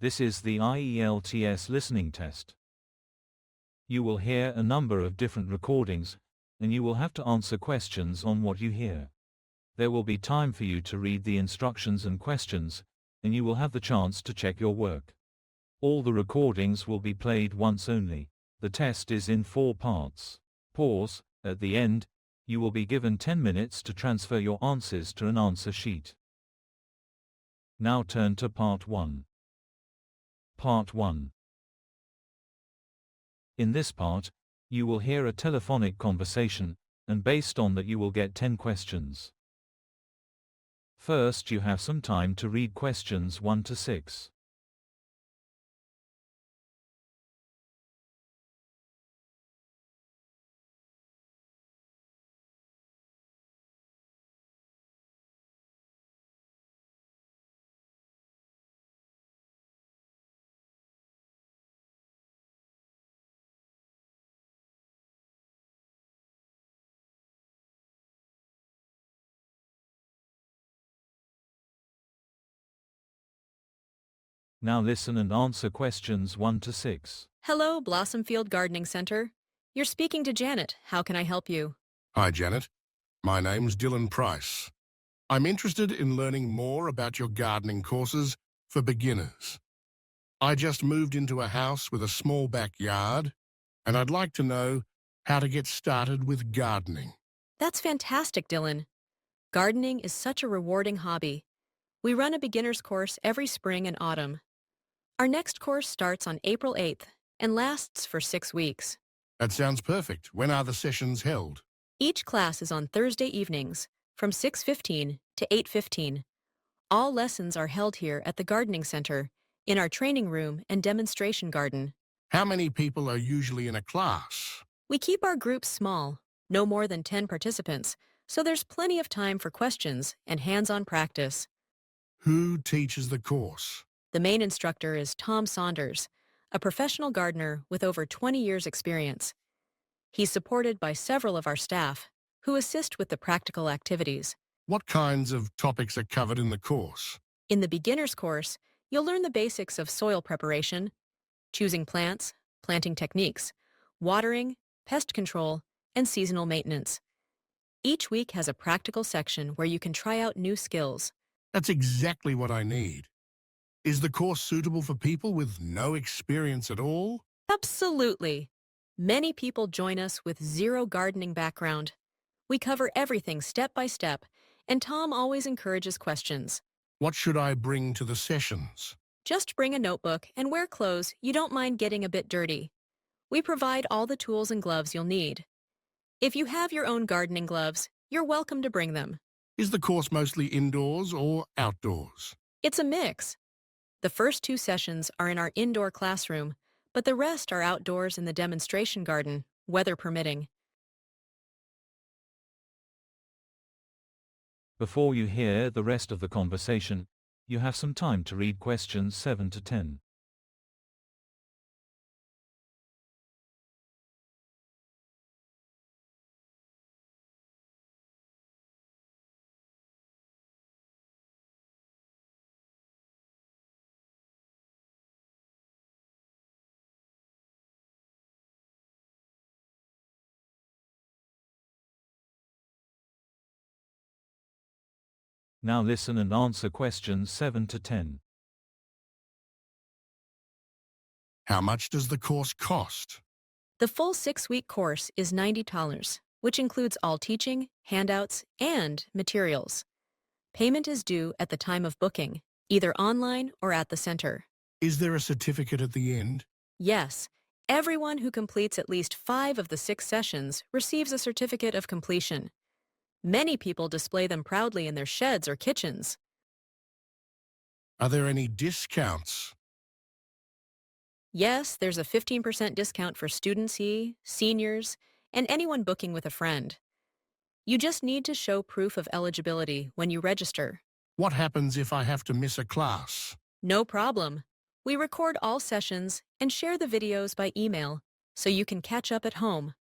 This is the IELTS listening test. You will hear a number of different recordings, and you will have to answer questions on what you hear. There will be time for you to read the instructions and questions, and you will have the chance to check your work. All the recordings will be played once only. The test is in 4 parts. Pause. At the end, you will be given 10 minutes to transfer your answers to an answer sheet. Now turn to Part 1. Part 1. In this part, you will hear a telephonic conversation, and based on that you will get 10 questions. First, you have some time to read questions 1 to 6. Now listen and answer questions 1 to 6. Hello, Blossomfield Gardening Center. You're speaking to Janet. How can I help you? Hi, Janet. My name's Dylan Price. I'm interested in learning more about your gardening courses for beginners. I just moved into a house with a small backyard, and I'd like to know how to get started with gardening. That's fantastic, Dylan. Gardening is such a rewarding hobby. We run a beginner's course every spring and autumn. Our next course starts on April 8th and lasts for 6 weeks. That sounds perfect. When are the sessions held? Each class is on Thursday evenings from 6:15 to 8:15. All lessons are held here at the Gardening Center, in our training room and demonstration garden. How many people are usually in a class? We keep our groups small, no more than 10 participants, so there's plenty of time for questions and hands-on practice. Who teaches the course? The main instructor is Tom Saunders, a professional gardener with over 20 years' experience. He's supported by several of our staff, who assist with the practical activities. What kinds of topics are covered in the course? In the beginner's course, you'll learn the basics of soil preparation, choosing plants, planting techniques, watering, pest control, and seasonal maintenance. Each week has a practical section where you can try out new skills. That's exactly what I need. Is the course suitable for people with no experience at all? Absolutely. Many people join us with zero gardening background. We cover everything step by step, and Tom always encourages questions. What should I bring to the sessions? Just bring a notebook and wear clothes you don't mind getting a bit dirty. We provide all the tools and gloves you'll need. If you have your own gardening gloves, you're welcome to bring them. Is the course mostly indoors or outdoors? It's a mix. The first 2 sessions are in our indoor classroom, but the rest are outdoors in the demonstration garden, weather permitting. Before you hear the rest of the conversation, you have some time to read questions 7 to 10. Now listen and answer questions 7 to 10. How much does the course cost? The full 6-week course is $90, which includes all teaching, handouts, and materials. Payment is due at the time of booking, either online or at the center. Is there a certificate at the end? Yes, everyone who completes at least 5 of the 6 sessions receives a certificate of completion. Many people display them proudly in their sheds or kitchens. Are there any discounts? Yes, there's a 15% discount for students, seniors, and anyone booking with a friend. You just need to show proof of eligibility when you register. What happens if I have to miss a class? No problem. We record all sessions and share the videos by email, so you can catch up at home.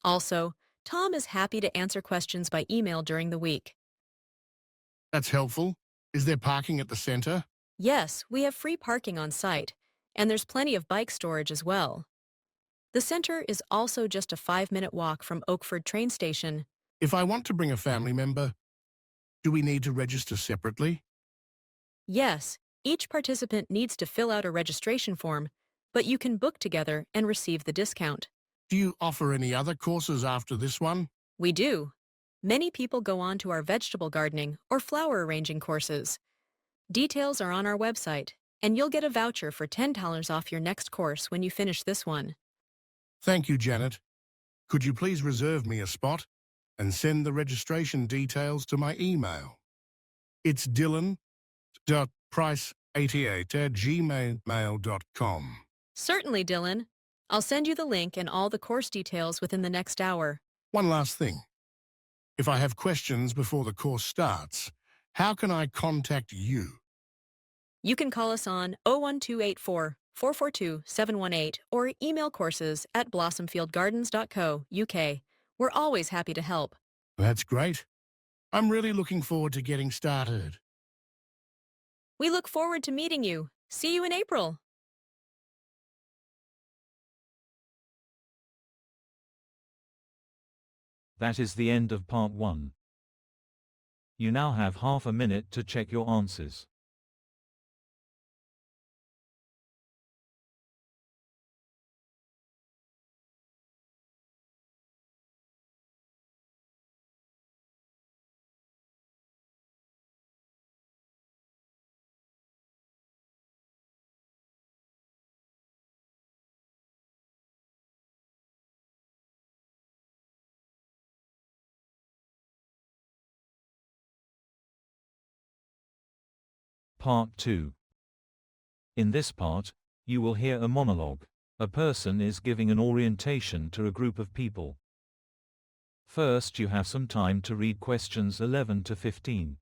Also, Tom is happy to answer questions by email during the week. That's helpful. Is there parking at the center? Yes, we have free parking on site, and there's plenty of bike storage as well. The center is also just a 5-minute walk from Oakford train station. If I want to bring a family member, do we need to register separately? Yes, each participant needs to fill out a registration form, but you can book together and receive the discount. Do you offer any other courses after this one? We do. Many people go on to our vegetable gardening or flower arranging courses. Details are on our website, and you'll get a voucher for $10 off your next course when you finish this one. Thank you, Janet. Could you please reserve me a spot and send the registration details to my email? It's dylan.price88@gmail.com. Certainly, Dylan. I'll send you the link and all the course details within the next hour. One last thing. If I have questions before the course starts, how can I contact you? You can call us on 01284 442 718 or email courses at blossomfieldgardens.co.uk. We're always happy to help. That's great. I'm really looking forward to getting started. We look forward to meeting you. See you in April. That is the end of part 1. You now have half a minute to check your answers. Part 2. In this part, you will hear a monologue. A person is giving an orientation to a group of people. First, you have some time to read questions 11 to 15.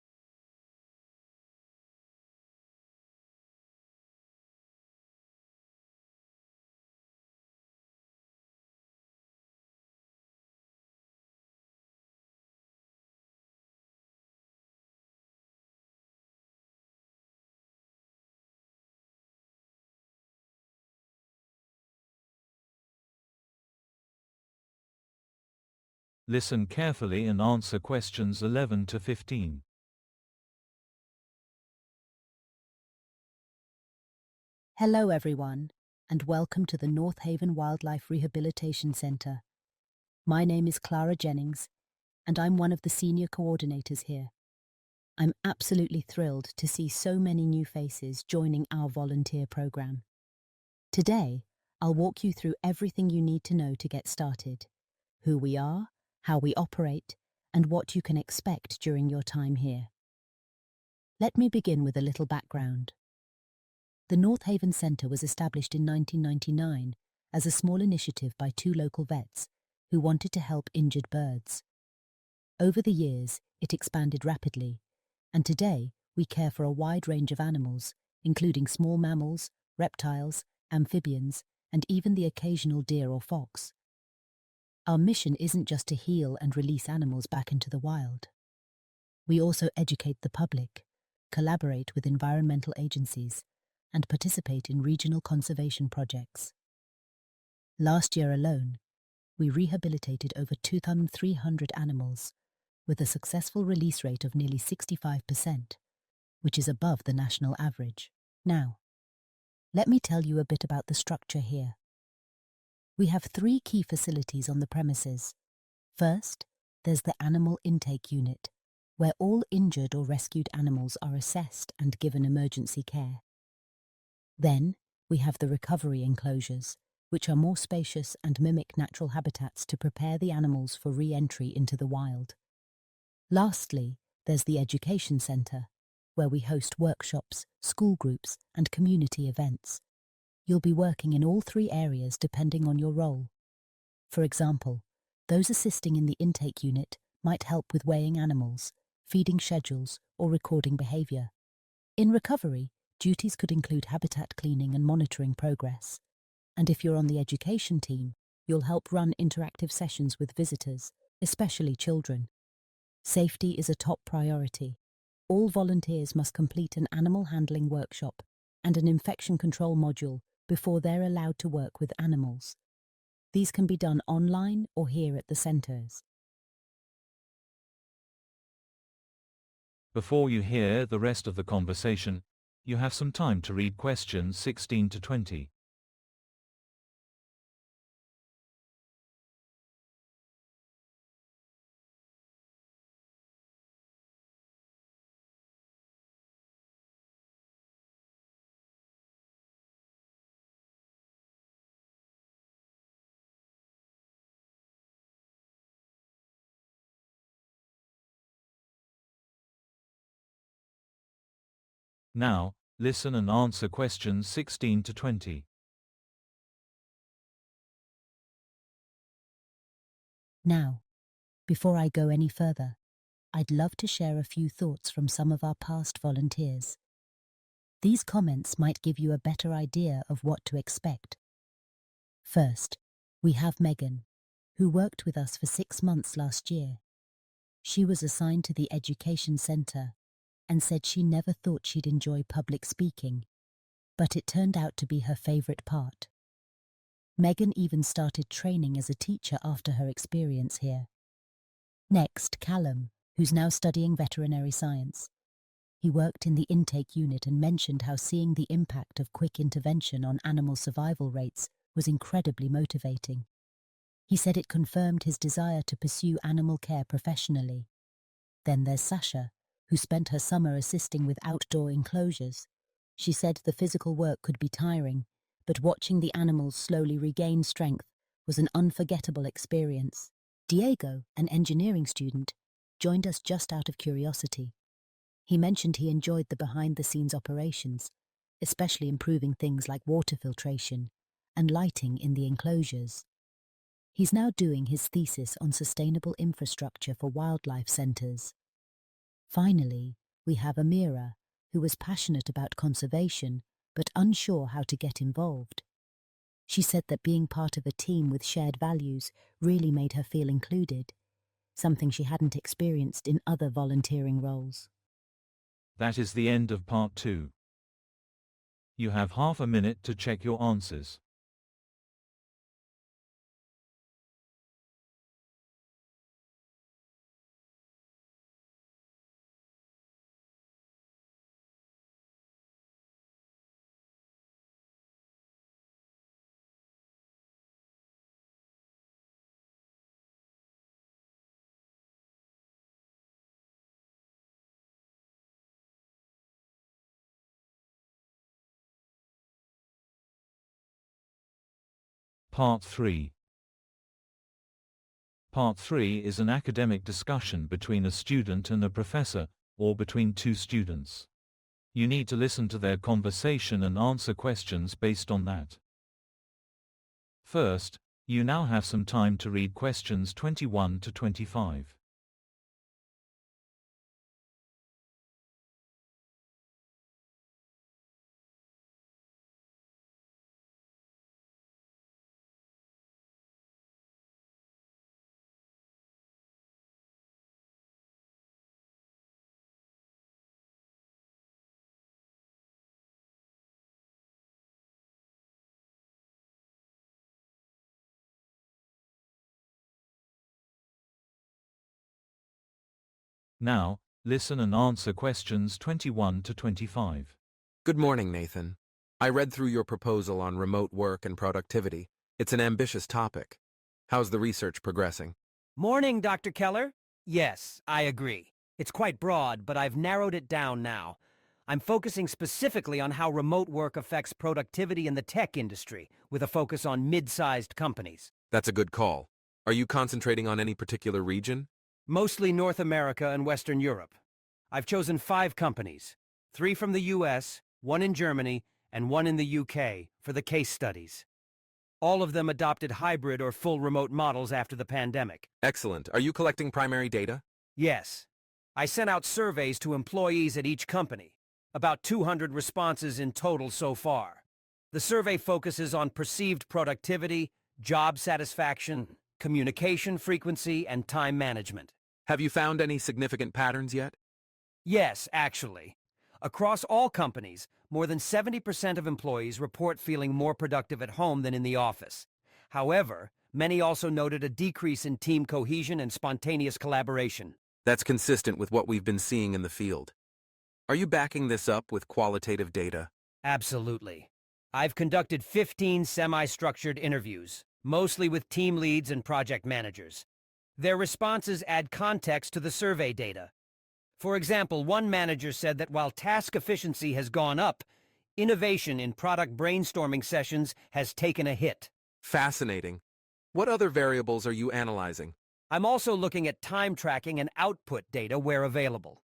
Listen carefully and answer questions 11 to 15. Hello everyone, and welcome to the North Haven Wildlife Rehabilitation Centre. My name is Clara Jennings, and I'm one of the senior coordinators here. I'm absolutely thrilled to see so many new faces joining our volunteer programme. Today, I'll walk you through everything you need to know to get started: who we are, how we operate, and what you can expect during your time here. Let me begin with a little background. The North Haven Centre was established in 1999 as a small initiative by 2 local vets who wanted to help injured birds. Over the years, it expanded rapidly, and today we care for a wide range of animals, including small mammals, reptiles, amphibians, and even the occasional deer or fox. Our mission isn't just to heal and release animals back into the wild. We also educate the public, collaborate with environmental agencies, and participate in regional conservation projects. Last year alone, we rehabilitated over 2,300 animals, with a successful release rate of nearly 65%, which is above the national average. Now, let me tell you a bit about the structure here. We have 3 key facilities on the premises. First, there's the Animal Intake Unit, where all injured or rescued animals are assessed and given emergency care. Then, we have the recovery enclosures, which are more spacious and mimic natural habitats to prepare the animals for re-entry into the wild. Lastly, there's the Education Centre, where we host workshops, school groups, and community events. You'll be working in all 3 areas depending on your role. For example, those assisting in the intake unit might help with weighing animals, feeding schedules, or recording behaviour. In recovery, duties could include habitat cleaning and monitoring progress. And if you're on the education team, you'll help run interactive sessions with visitors, especially children. Safety is a top priority, All volunteers must complete an animal handling workshop and an infection control module before they're allowed to work with animals. These can be done online or here at the centres. Before you hear the rest of the conversation, you have some time to read questions 16 to 20. Now, listen and answer questions 16 to 20. Now, before I go any further, I'd love to share a few thoughts from some of our past volunteers. These comments might give you a better idea of what to expect. First, we have Megan, who worked with us for 6 months last year. She was assigned to the Education Centre and said she never thought she'd enjoy public speaking, but it turned out to be her favourite part. Megan even started training as a teacher after her experience here. Next, Callum, who's now studying veterinary science. He worked in the intake unit and mentioned how seeing the impact of quick intervention on animal survival rates was incredibly motivating. He said it confirmed his desire to pursue animal care professionally. Then there's Sasha, who spent her summer assisting with outdoor enclosures. She said the physical work could be tiring, but watching the animals slowly regain strength was an unforgettable experience. Diego, an engineering student, joined us just out of curiosity. He mentioned he enjoyed the behind-the-scenes operations, especially improving things like water filtration and lighting in the enclosures. He's now doing his thesis on sustainable infrastructure for wildlife centres. Finally, we have Amira, who was passionate about conservation but unsure how to get involved. She said that being part of a team with shared values really made her feel included, something she hadn't experienced in other volunteering roles. That is the end of part 2. You have half a minute to check your answers. Part 3. Part 3 is an academic discussion between a student and a professor, or between two students. You need to listen to their conversation and answer questions based on that. First, you now have some time to read questions 21 to 25. Now, listen and answer questions 21 to 25. Good morning, Nathan. I read through your proposal on remote work and productivity. It's an ambitious topic. How's the research progressing? Morning, Dr. Keller. Yes, I agree. It's quite broad, but I've narrowed it down now. I'm focusing specifically on how remote work affects productivity in the tech industry, with a focus on mid-sized companies. That's a good call. Are you concentrating on any particular region? Mostly North America and Western Europe. I've chosen 5 companies, 3 from the US, 1 in Germany, and 1 in the UK, for the case studies. All of them adopted hybrid or full remote models after the pandemic. Excellent. Are you collecting primary data? Yes. I sent out surveys to employees at each company. About 200 responses in total so far. The survey focuses on perceived productivity, job satisfaction, communication frequency, and time management. Have you found any significant patterns yet? Yes, actually. Across all companies, more than 70% of employees report feeling more productive at home than in the office. However, many also noted a decrease in team cohesion and spontaneous collaboration. That's consistent with what we've been seeing in the field. Are you backing this up with qualitative data? Absolutely. I've conducted 15 semi-structured interviews, mostly with team leads and project managers. Their responses add context to the survey data. For example, one manager said that while task efficiency has gone up, innovation in product brainstorming sessions has taken a hit. Fascinating. What other variables are you analyzing? I'm also looking at time tracking and output data where available.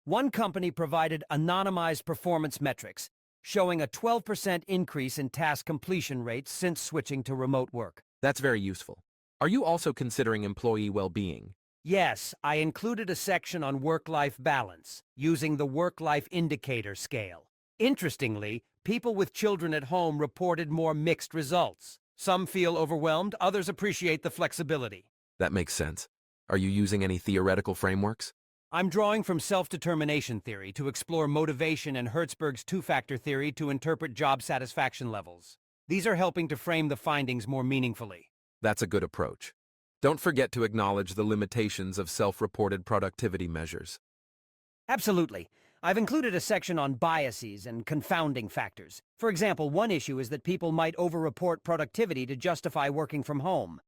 One company provided anonymized performance metrics, showing a 12% increase in task completion rates since switching to remote work. That's very useful. Are you also considering employee well-being? Yes, I included a section on work-life balance, using the work-life indicator scale. Interestingly, people with children at home reported more mixed results. Some feel overwhelmed, others appreciate the flexibility. That makes sense. Are you using any theoretical frameworks? I'm drawing from self-determination theory to explore motivation and Hertzberg's two-factor theory to interpret job satisfaction levels. These are helping to frame the findings more meaningfully. That's a good approach. Don't forget to acknowledge the limitations of self-reported productivity measures. Absolutely. I've included a section on biases and confounding factors. For example, one issue is that people might over-report productivity to justify working from home.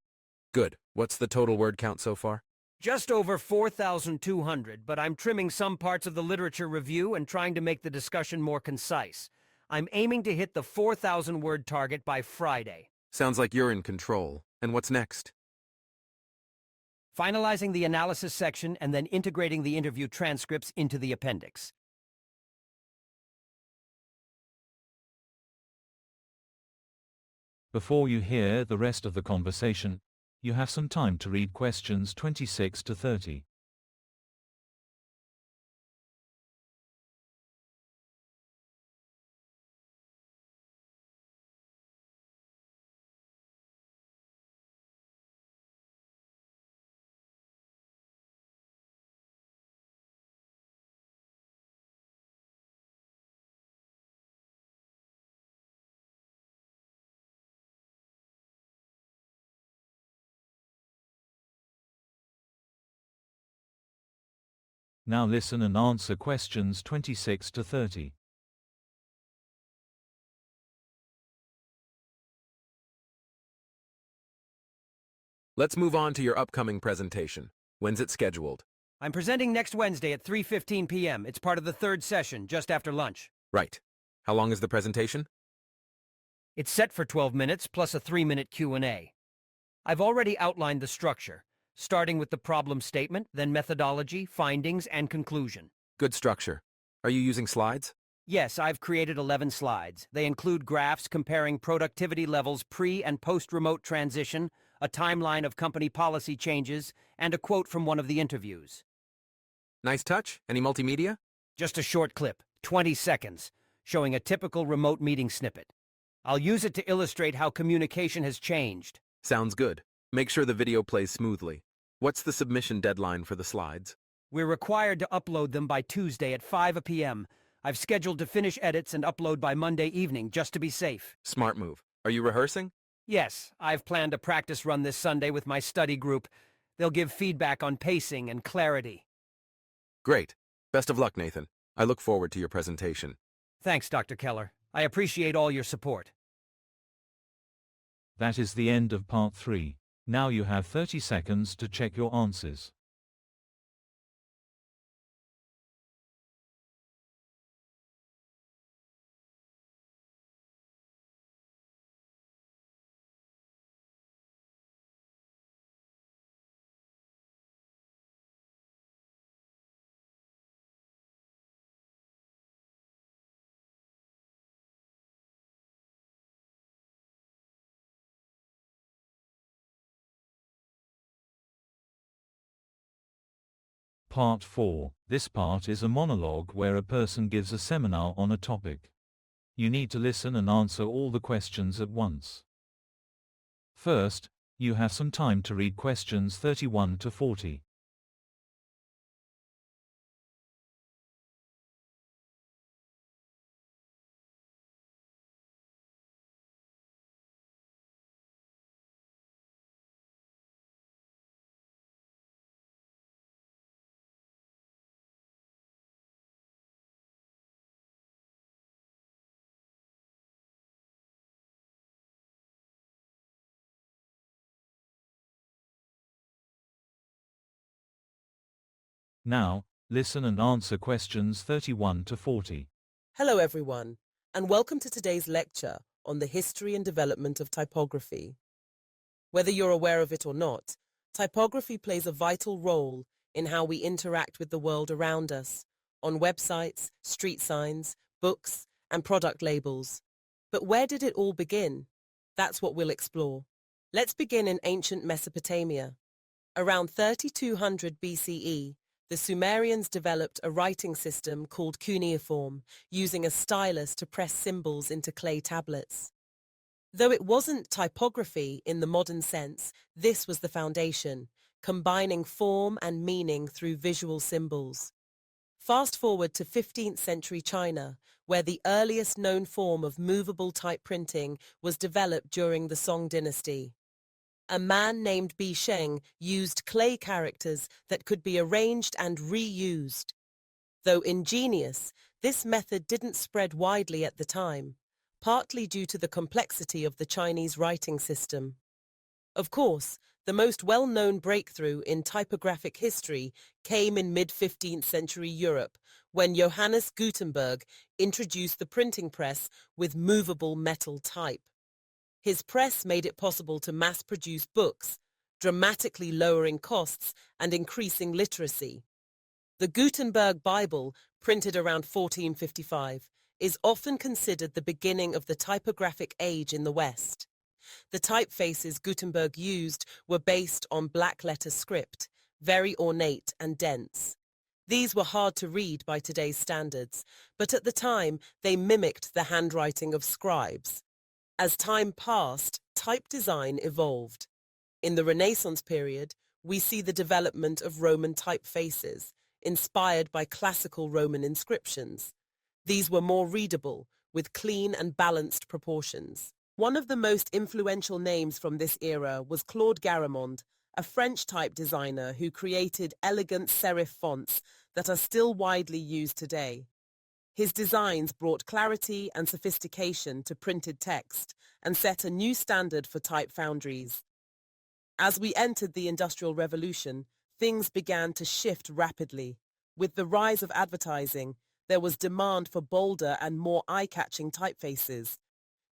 Good. What's the total word count so far? Just over 4,200, but I'm trimming some parts of the literature review and trying to make the discussion more concise. I'm aiming to hit the 4,000-word target by Friday. Sounds like you're in control. And what's next? Finalizing the analysis section and then integrating the interview transcripts into the appendix. Before you hear the rest of the conversation, you have some time to read questions 26 to 30. Now listen and answer questions 26 to 30. Let's move on to your upcoming presentation. When's it scheduled? I'm presenting next Wednesday at 3:15 p.m. It's part of the third session, just after lunch. Right. How long is the presentation? It's set for 12 minutes plus a 3-minute Q&A. I've already outlined the structure, starting with the problem statement, then methodology, findings, and conclusion. Good structure. Are you using slides? Yes, I've created 11 slides. They include graphs comparing productivity levels pre- and post-remote transition, a timeline of company policy changes, and a quote from one of the interviews. Nice touch. Any multimedia? Just a short clip, 20 seconds, showing a typical remote meeting snippet. I'll use it to illustrate how communication has changed. Sounds good. Make sure the video plays smoothly. What's the submission deadline for the slides? We're required to upload them by Tuesday at 5 p.m. I've scheduled to finish edits and upload by Monday evening, just to be safe. Smart move. Are you rehearsing? Yes, I've planned a practice run this Sunday with my study group. They'll give feedback on pacing and clarity. Great. Best of luck, Nathan. I look forward to your presentation. Thanks, Dr. Keller. I appreciate all your support. That is the end of part 3. Now you have 30 seconds to check your answers. Part 4. This part is a monologue where a person gives a seminar on a topic. You need to listen and answer all the questions at once. First, you have some time to read questions 31 to 40. Now, listen and answer questions 31 to 40. Hello everyone, and welcome to today's lecture on the history and development of typography. Whether you're aware of it or not, typography plays a vital role in how we interact with the world around us, on websites, street signs, books, and product labels. But where did it all begin? That's what we'll explore. Let's begin in ancient Mesopotamia. Around 3200 BCE, the Sumerians developed a writing system called cuneiform, using a stylus to press symbols into clay tablets. Though it wasn't typography in the modern sense, this was the foundation, combining form and meaning through visual symbols. Fast forward to 15th century China, where the earliest known form of movable type printing was developed during the Song dynasty. A man named Bi Sheng used clay characters that could be arranged and reused. Though ingenious, this method didn't spread widely at the time, partly due to the complexity of the Chinese writing system. Of course, the most well-known breakthrough in typographic history came in mid-15th century Europe, when Johannes Gutenberg introduced the printing press with movable metal type. His press made it possible to mass-produce books, dramatically lowering costs and increasing literacy. The Gutenberg Bible, printed around 1455, is often considered the beginning of the typographic age in the West. The typefaces Gutenberg used were based on black-letter script, very ornate and dense. These were hard to read by today's standards, but at the time they mimicked the handwriting of scribes. As time passed, type design evolved. In the Renaissance period, we see the development of Roman typefaces, inspired by classical Roman inscriptions. These were more readable, with clean and balanced proportions. One of the most influential names from this era was Claude Garamond, a French type designer who created elegant serif fonts that are still widely used today. His designs brought clarity and sophistication to printed text and set a new standard for type foundries. As we entered the Industrial Revolution, things began to shift rapidly. With the rise of advertising, there was demand for bolder and more eye-catching typefaces.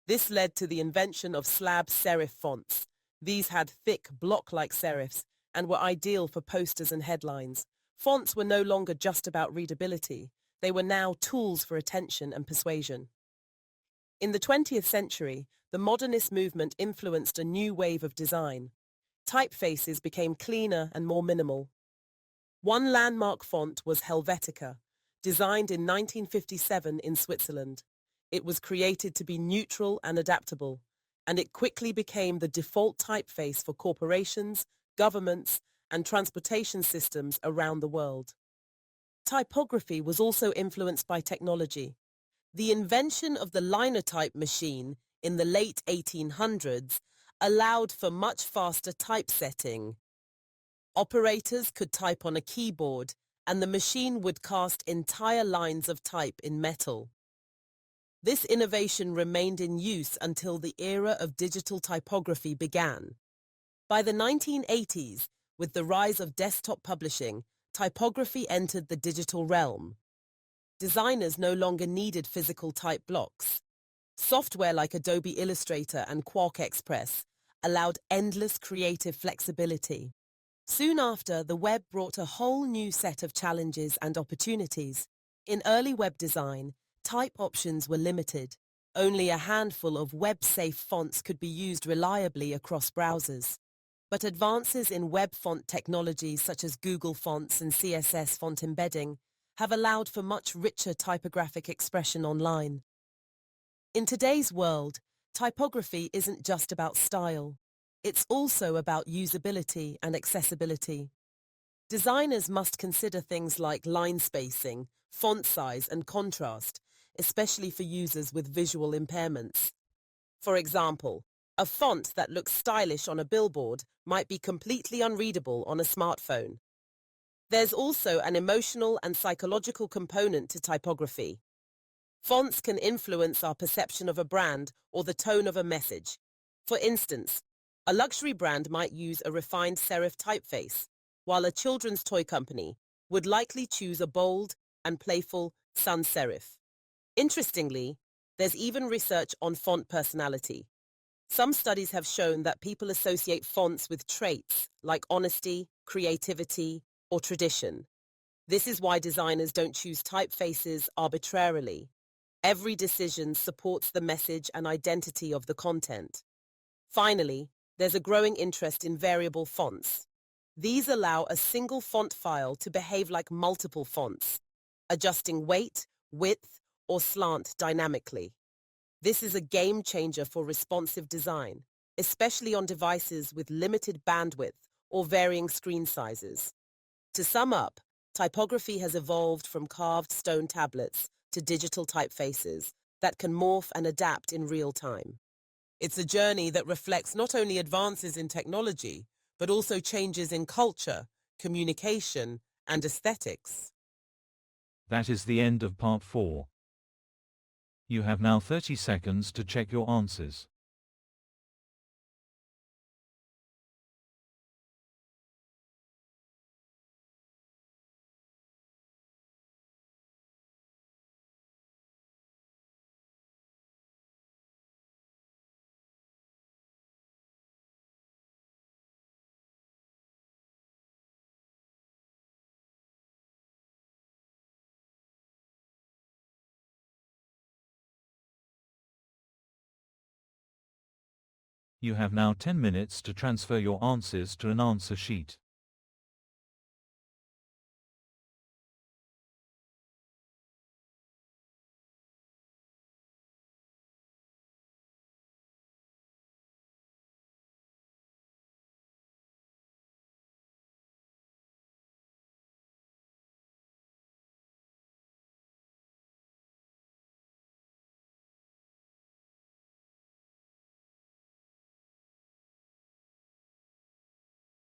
This led to the invention of slab serif fonts. These had thick, block-like serifs and were ideal for posters and headlines. Fonts were no longer just about readability. They were now tools for attention and persuasion. In the 20th century, the modernist movement influenced a new wave of design. Typefaces became cleaner and more minimal. One landmark font was Helvetica, designed in 1957 in Switzerland. It was created to be neutral and adaptable, and it quickly became the default typeface for corporations, governments, and transportation systems around the world. Typography was also influenced by technology. The invention of the linotype machine in the late 1800s allowed for much faster typesetting. Operators could type on a keyboard, and the machine would cast entire lines of type in metal. This innovation remained in use until the era of digital typography began. By the 1980s, with the rise of desktop publishing, typography entered the digital realm. Designers no longer needed physical type blocks. Software like Adobe Illustrator and Quark Express allowed endless creative flexibility. Soon after, the web brought a whole new set of challenges and opportunities. In early web design, type options were limited. Only a handful of web-safe fonts could be used reliably across browsers. But advances in web font technologies such as Google Fonts and CSS font embedding have allowed for much richer typographic expression online. In today's world, typography isn't just about style. It's also about usability and accessibility. Designers must consider things like line spacing, font size, and contrast, especially for users with visual impairments. For example, a font that looks stylish on a billboard might be completely unreadable on a smartphone. There's also an emotional and psychological component to typography. Fonts can influence our perception of a brand or the tone of a message. For instance, a luxury brand might use a refined serif typeface, while a children's toy company would likely choose a bold and playful sans serif. Interestingly, there's even research on font personality. Some studies have shown that people associate fonts with traits like honesty, creativity, or tradition. This is why designers don't choose typefaces arbitrarily. Every decision supports the message and identity of the content. Finally, there's a growing interest in variable fonts. These allow a single font file to behave like multiple fonts, adjusting weight, width, or slant dynamically. This is a game changer for responsive design, especially on devices with limited bandwidth or varying screen sizes. To sum up, typography has evolved from carved stone tablets to digital typefaces that can morph and adapt in real time. It's a journey that reflects not only advances in technology, but also changes in culture, communication, and aesthetics. That is the end of part 4. You have now 30 seconds to check your answers. You have now 10 minutes to transfer your answers to an answer sheet.